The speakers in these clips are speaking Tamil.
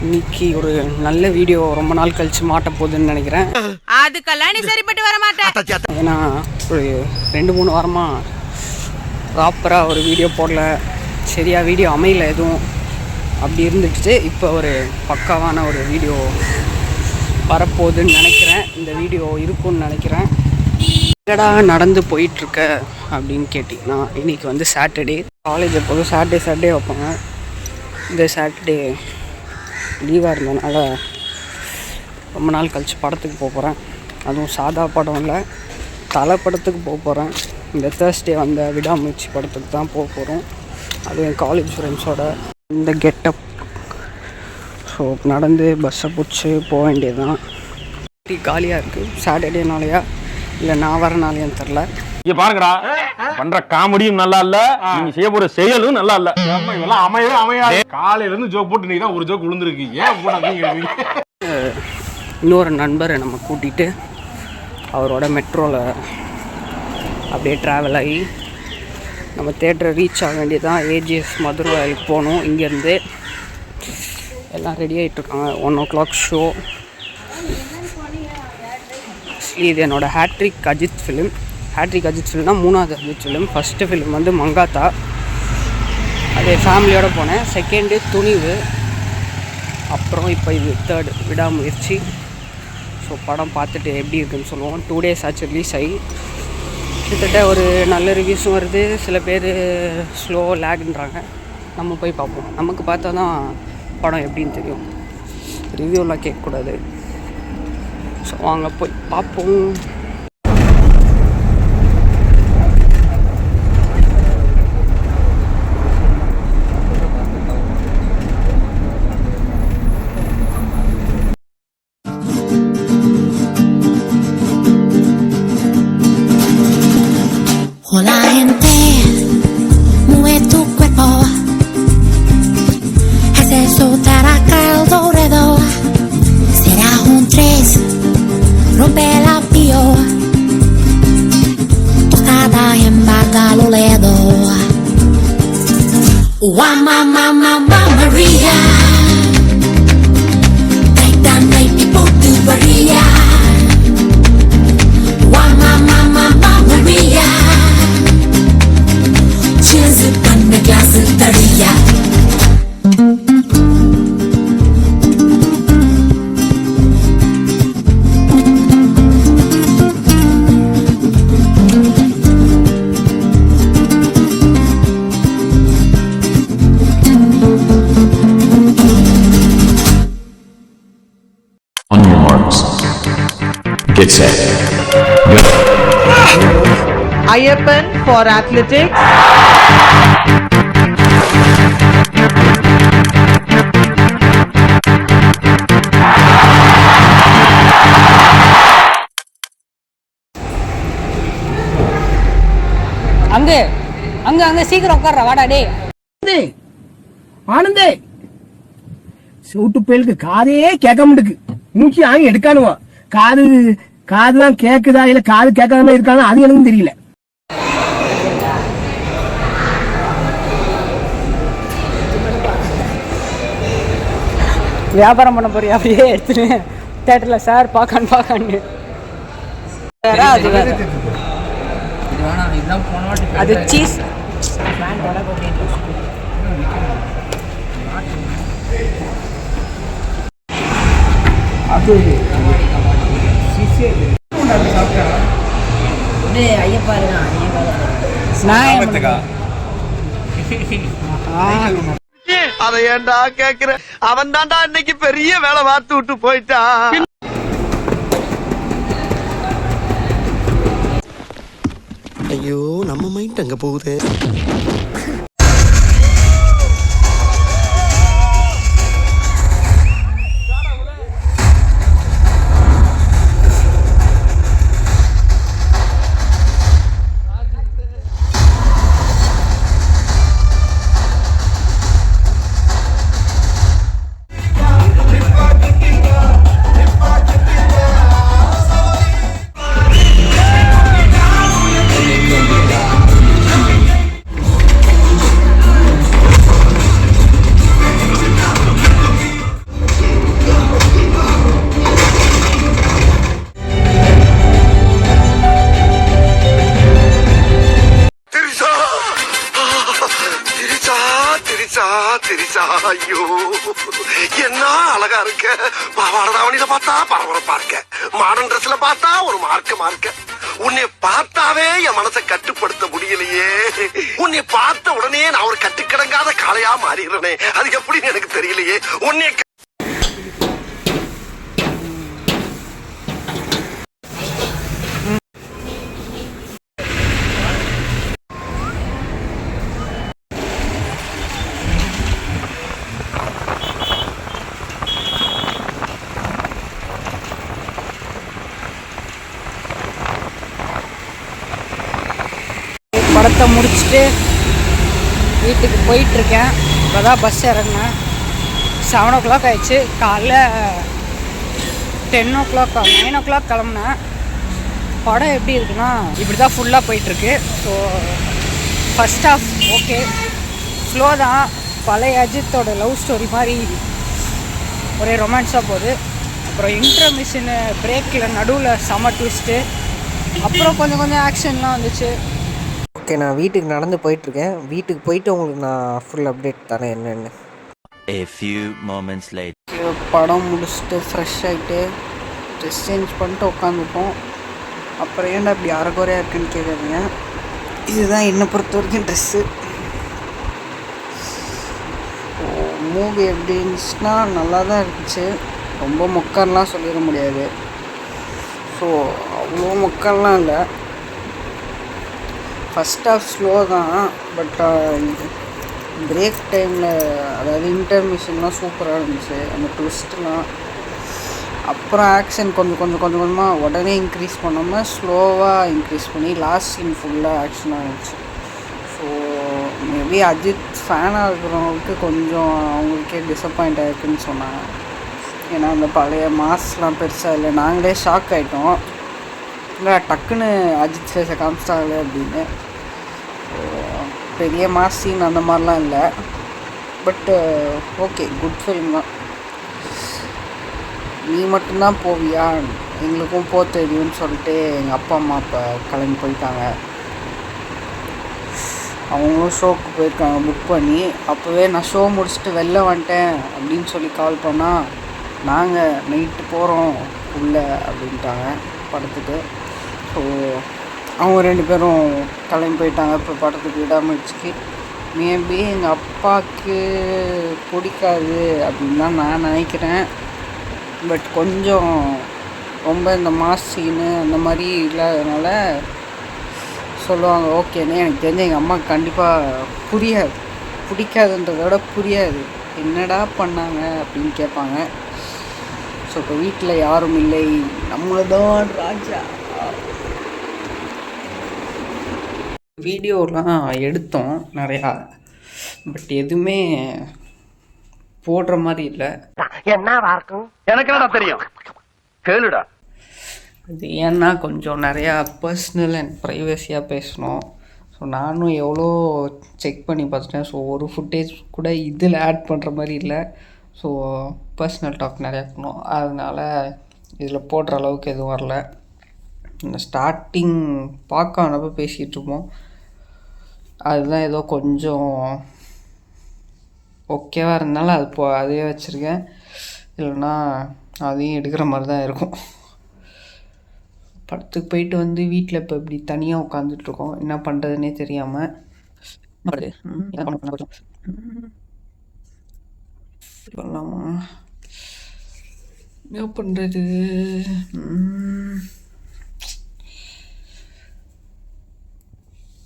இன்னைக்கு ஒரு நல்ல வீடியோ ரொம்ப நாள் கழிச்சு மாட்ட போகுதுன்னு நினைக்கிறேன். அதுக்கெல்லாம் நீ சரிப்பட்டு வர மாட்டேன். ஏன்னா ஒரு 2-3 வாரமாக ப்ராப்பராக ஒரு வீடியோ போடல, சரியாக வீடியோ அமையல எதுவும் அப்படி இருந்துச்சு. இப்போ ஒரு பக்காவான ஒரு வீடியோ வரப்போகுதுன்னு நினைக்கிறேன். இந்த வீடியோ இருக்குன்னு நினைக்கிறேன். எங்கடா நடந்து போயிட்டுருக்க அப்படின்னு கேட்டிங்கன்னா, இன்றைக்கி வந்து சாட்டர்டே, காலேஜ் எப்போதும் சாட்டர்டே வைப்பாங்க. இந்த சாட்டர்டே லீவாக இருந்ததுனால ரொம்ப நாள் கழிச்சு படத்துக்கு போக போகிறேன். அதுவும் சாதா படம் இல்லை, தலை படத்துக்கு போக போகிறேன். இந்த தேர்ஸ்டே வந்த விடாமுயற்சி படத்துக்கு தான் போக போகிறோம். அதுவும் என் காலேஜ் ஃப்ரெண்ட்ஸோட. இந்த கெட்டப். ஸோ நடந்து பஸ்ஸை பிடிச்சி போக வேண்டியது தான். காலியாக இருக்குது. சாட்டர்டேனாலையா இல்லை நான் வரனாலையான்னு தெரில. இங்க பாருங்கடா, பண்ற காமெடியும் நல்லா இல்ல, நீங்க செய்ய போற செயலும் நல்லா இல்ல. இதெல்லாம் அமையாது. காலையில இருந்து ஜோக் போட்டு நீங்க தான் ஒரு ஜோக் விழுந்துருக்கு. ஏன் போடாதீங்க? இன்னொரு நண்பரை நம்ம கூட்டிகிட்டு அவரோட மெட்ரோவில் அப்படியே ட்ராவல் ஆகி நம்ம தேட்டரை ரீச் ஆக வேண்டியதான். ஏஜிஎஸ் மதுரைக்கு போகணும். இங்கேருந்து எல்லாம் ரெடி ஆகிட்டுருக்காங்க. 1 o'clock show. இது என்னோடய hat trick Ajith film. Hat trick Ajith ஃபிலிம்னா 3வது அஜித் ஃபிலிம். ஃபஸ்ட்டு ஃபிலிம் வந்து மங்காத்தா, அதே ஃபேமிலியோடு போனேன். செகண்டு துணிவு, அப்புறம் இப்போ இது தேர்டு விடாமுயற்சி. ஸோ படம் பார்த்துட்டு எப்படி இருக்குன்னு சொல்லுவோம். 2 days ஆச்சு ரிலீஸ் ஆகி. கிட்டத்தட்ட ஒரு நல்ல ரிவ்யூஸும் வருது. சில பேர் ஸ்லோ லேக்ன்றாங்க. நம்ம போய் பார்ப்போம். நமக்கு பார்த்தா தான் படம் எப்படின்னு தெரியும். ரிவ்யூலாம் கேட்கக்கூடாது. ஸோ வாங்க போய் பார்ப்போம். Hola gente, mueve tu cuerpo, hace soltar acá alrededor. Será un 3, rompe la pio, tostada en Bagaloledo. Mamma Maria, Titan y Portugaria. Mamma Maria, cheers on the glass of Daria. On your marks, get set, go. Ayappan for athletics. அங்கே சீக்கிரம் உட்கார்ற வாடா டே. ஆனந்தே சூட்டு பேலுக்கு காதே கேட்க முடியுது. மூச்சு ஆங்கி எடுக்கானுவா. காதுதான் கேக்குதா இல்ல காது கேட்காம இருக்கானோ அது எனக்கு தெரியல. வியாபாரம் பண்ண போறியா? அப்படியே எடுத்துட்டு தேட்டரில் சார் பார்க்கான்னு அது சீஸ். அதை ஏன்டா கேக்குற? அவன் தான்டா இன்னைக்கு பெரிய வேலை பார்த்து விட்டு போயிட்டான். ஐயோ, நம்ம மைண்ட் அங்க போகுது. திரிசா திரிசா ஐயோ என்ன அழகா இருக்க. பாவாடை தாவணியில பார்த்தா பரபரப்பா இருக்க, மாடர்ன் ட்ரெஸ்ல பார்த்தா ஒரு மார்க்க. உன்னை பார்த்தாவே என் மனசை கட்டுப்படுத்த முடியலையே. உன்னை பார்த்த உடனே நான் ஒரு கட்டுக்கிடங்காத காளையா மாறிடுறேனே, அது எப்படின்னு எனக்கு தெரியலையே. உன்னை படத்தை முடிச்சுட்டு வீட்டுக்கு போயிட்டுருக்கேன். இப்போ தான் பஸ் இறங்கினேன். 7 o'clock ஆயிடுச்சு. காலைல 10 o'clock 9 o'clock கிளம்புனேன். படம் எப்படி இருக்குன்னா இப்படி தான் ஃபுல்லாக போயிட்டுருக்கு. So first half okay, slow தான். பழைய அஜித்தோட லவ் ஸ்டோரி மாதிரி ஒரே ரொமான்ஸாக போகுது. அப்புறம் இன்டர்மிஷனு பிரேக்கில் நடுவில் செம ட்விஸ்ட்டு. அப்புறம் கொஞ்சம் ஆக்ஷன்லாம் வந்துச்சு. ஓகே, நான் வீட்டுக்கு நடந்து போயிட்டுருக்கேன். வீட்டுக்கு போயிட்டு உங்களுக்கு நான் ஃபுல் அப்டேட் தரேன் என்னென்னு. A few moments later. படம் முடிச்சுட்டு ஃப்ரெஷ் ஆகிட்டு ட்ரெஸ் சேஞ்ச் பண்ணிட்டு உட்காந்துப்போம். அப்புறம் ஏன்டா இப்படி அரைக்குறையாக இருக்குன்னு கேட்குறீங்க. இதுதான் என்னை பொறுத்த வரைக்கும் ட்ரெஸ்ஸு. மூவி எப்படி இருந்துச்சுன்னா நல்லா தான் இருந்துச்சு. ரொம்ப மொக்கன்லாம் சொல்லிட முடியாது. ஸோ அவ்வளோ மொக்கன்லாம் இல்லை. ஃபஸ்ட் ஹாஃப் ஸ்லோ தான். பட் பிரேக் டைமில் அதாவது இன்டர்மிஷன்லாம் சூப்பராக இருந்துச்சு. அந்த ட்விஸ்ட்லாம் அப்புறம் ஆக்ஷன் கொஞ்சமாக உடனே இன்க்ரீஸ் பண்ணாமல் ஸ்லோவாக இன்க்ரீஸ் பண்ணி லாஸ்ட் சீன் ஃபுல்லாக ஆக்ஷனாக இருந்துச்சு. ஸோ மேபி அஜித் ஃபேனாக இருக்கிறவங்களுக்கு கொஞ்சம் அவங்களுக்கே டிசப்பாயிண்ட் ஆகிருக்குன்னு சொன்னாங்க. ஏன்னா அந்த பழைய மாஸ்லாம் பெருசாக இல்லை. நாங்களே ஷாக் ஆகிட்டோம், இல்லை டக்குன்னு அஜித் ஃபேஸை காமிச்சிட்டாங்களே அப்படின்னு. பெரிய மாஸ் சீன் அந்த மாதிரிலாம் இல்லை. பட்டு ஓகே, குட் ஃபில்ம் தான். நீ மட்டும்தான் போவியா, எங்களுக்கும் போக தெரியும்னு சொல்லிட்டு எங்கள் அப்பா அம்மா இப்போ கிளம்பி போயிட்டாங்க. அவங்களும் ஷோக்கு போயிருக்காங்க புக் பண்ணி. அப்போவே நான் ஷோ முடிச்சுட்டு வெளில வந்துட்டேன் அப்படின்னு சொல்லி கால் பண்ணால் நாங்கள் நைட்டு போகிறோம் உள்ளே அப்படின்ட்டாங்க படத்துக்கு. ஸோ அவங்க 2 பேரும் கிளம்பி போயிட்டாங்க இப்போ படத்துக்கு விடாமச்சுக்கு. மேபி எங்கள் அப்பாவுக்கு பிடிக்காது அப்படின்னு தான் நான் நினைக்கிறேன். பட் கொஞ்சம் ரொம்ப இந்த மாஸ் சீனு அந்த மாதிரி இல்லாததுனால சொல்லுவாங்க ஓகேன்னு. எனக்கு தெரிஞ்ச எங்கள் அம்மாவுக்கு கண்டிப்பாக புரியாது. பிடிக்காதுன்றத விட புரியாது, என்னடா பண்ணாங்க அப்படின்னு கேட்பாங்க. ஸோ இப்போ வீட்டில் யாரும் இல்லை, நம்மளதான் ராஜா. வீடியோலாம் எடுத்தோம் நிறையா, பட் எதுவுமே போடுற மாதிரி இல்லை. என்னவா இருக்கும் எனக்கு என்னடா தெரியும், கேளுடா. அது ஏன்னா கொஞ்சம் நிறையா பர்சனல் அண்ட் ப்ரைவசியாக பேசணும். ஸோ நானும் எவ்வளோ செக் பண்ணி பார்த்துட்டேன். ஸோ ஒரு ஃபுட்டேஜ் கூட இதில் ஆட் பண்ணுற மாதிரி இல்லை. ஸோ பர்சனல் டாக் நிறையா இருக்கணும். அதனால் இதில் போடுற அளவுக்கு எதுவும் வரல. இந்த ஸ்டார்டிங் பார்க்க ஆனப்போ பேசிகிட்ருப்போம், அதுதான் ஏதோ கொஞ்சம் ஓகேவாக இருந்தாலும் அது அதே வச்சுருக்கேன். இல்லைன்னா அதையும் எடுக்கிற மாதிரி தான் இருக்கும். படத்துக்கு போயிட்டு வந்து வீட்டில் இப்போ இப்படி தனியாக உட்காந்துட்ருக்கோம், என்ன பண்ணுறதுனே தெரியாமல். பண்ணலாமா, என்ன பண்ணுறது,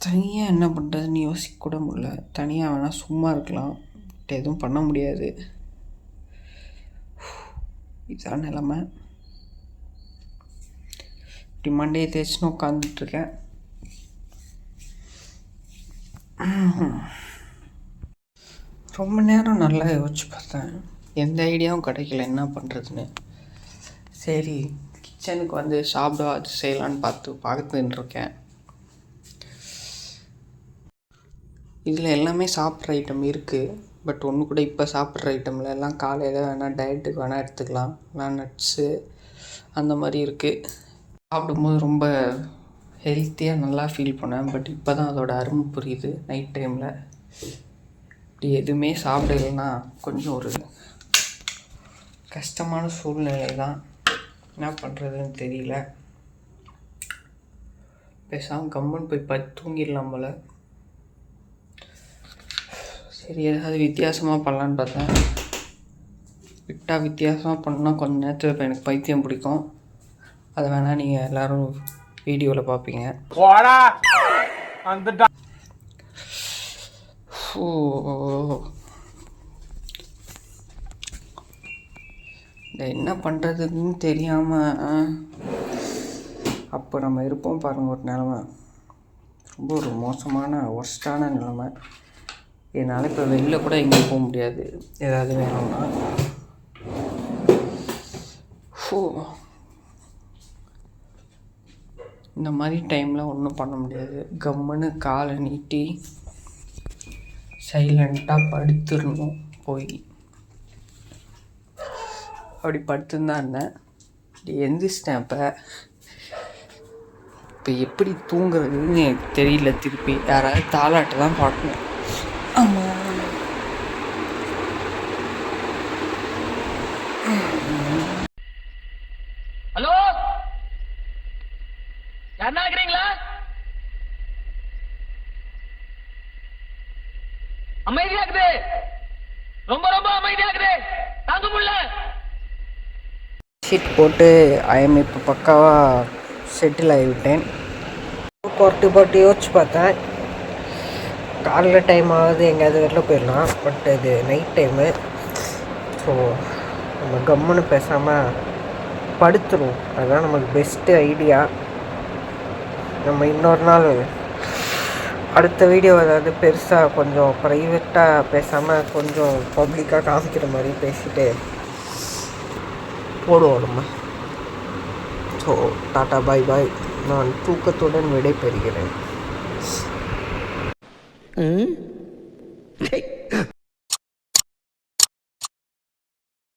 தனியாக என்ன பண்ணுறதுன்னு யோசிக்க கூட முடியல. தனியாக வேணால் சும்மா இருக்கலாம், பட் எதுவும் பண்ண முடியாது. இதுதான் நிலமை. இப்படி மண்டையை தேய்ச்சின்னு உட்காந்துட்ருக்கேன். ரொம்ப நேரம் நல்லா யோசிச்சு பார்த்தேன், எந்த ஐடியாவும் கிடைக்கல என்ன பண்ணுறதுன்னு. சரி கிச்சனுக்கு வந்து சாப்பிட அது செய்யலான்னு பார்த்துட்டுருக்கேன். இதில் எல்லாமே சாப்பிட்ற ஐட்டம் இருக்குது, பட் ஒன்று கூட இப்போ சாப்பிட்ற ஐட்டமில் எல்லாம் காலையில் வேணால் டயட்டுக்கு வேணால் எடுத்துக்கலாம், எல்லாம் நட்ஸு அந்த மாதிரி இருக்குது. சாப்பிடும்போது ரொம்ப ஹெல்த்தியாக நல்லா ஃபீல் பண்ணேன். பட் இப்போ தான் அதோட அருமை புரியுது நைட் டைமில். இப்படி எதுவுமே சாப்பிடலைன்னா கொஞ்சம் ஒரு கஷ்டமான சூழ்நிலை தான். என்ன பண்ணுறதுன்னு தெரியல. பேசாமல் கம்முன்னு போய் தூங்கிடலாம் போல். சரி, ஏதாவது வித்தியாசமாக பண்ணலான்னு பார்த்தேன். விட்டால் வித்தியாசமாக பண்ணால் கொஞ்சம் நேரத்தில் இப்போ எனக்கு பைத்தியம் பிடிக்கும். அதை வேணால் நீங்கள் எல்லோரும் வீடியோவில் பார்ப்பீங்க. என்ன பண்ணுறதுன்னு தெரியாமல் அப்போ நம்ம இருப்போம் பாருங்கள். ஒரு நிலமை ரொம்ப ஒரு மோசமான ஒர்ஸ்டான நிலமை. என்னால் இப்போ வெளில கூட எங்கேயும் போக முடியாது ஏதாவது வேணும்னா. இந்த மாதிரி டைமில் ஒன்றும் பண்ண முடியாது. கம்முன்னு காலை நீட்டி சைலண்ட்டாக படுத்துடணும். போய் அப்படி படுத்துருந்தான் இருந்தேன். எந்திரிச்சிட்டேன். இப்போ எப்படி தூங்குறதுன்னு எனக்கு தெரியல. திருப்பி யாராவது தாலாட்டை தான் பார்க்கணும். ஆமாம், ஹலோ, யாருன்னா இருக்கிறீங்களா? அமைதியா இருக்குது, ரொம்ப ரொம்ப அமைதியா இருக்குது, தாங்க முடியல. ஷீட் போட்டு ஐஎம் இப்போ பக்காவாக செட்டில் ஆகிவிட்டேன். போட்டு யோசிச்சு பார்த்தேன். காலைல டைம் ஆகுது, எங்கேயாவது வெளில போயிடலாம். பட் இது நைட் டைமு. ஸோ நம்ம கம்முன்னு பேசாமல் படுத்துருவோம். அதுதான் நமக்கு பெஸ்ட்டு ஐடியா. நம்ம இன்னொரு நாள் அடுத்த வீடியோ ஏதாவது பெருசாக கொஞ்சம் ப்ரைவேட்டாக பேசாமல் கொஞ்சம் பப்ளிக்காக காமிக்கிற மாதிரி பேசிட்டு போடுவோம் நம்ம. ஸோ டாட்டா பாய் பாய். நான் தூக்கத்துடன் விடை பெறுகிறேன்.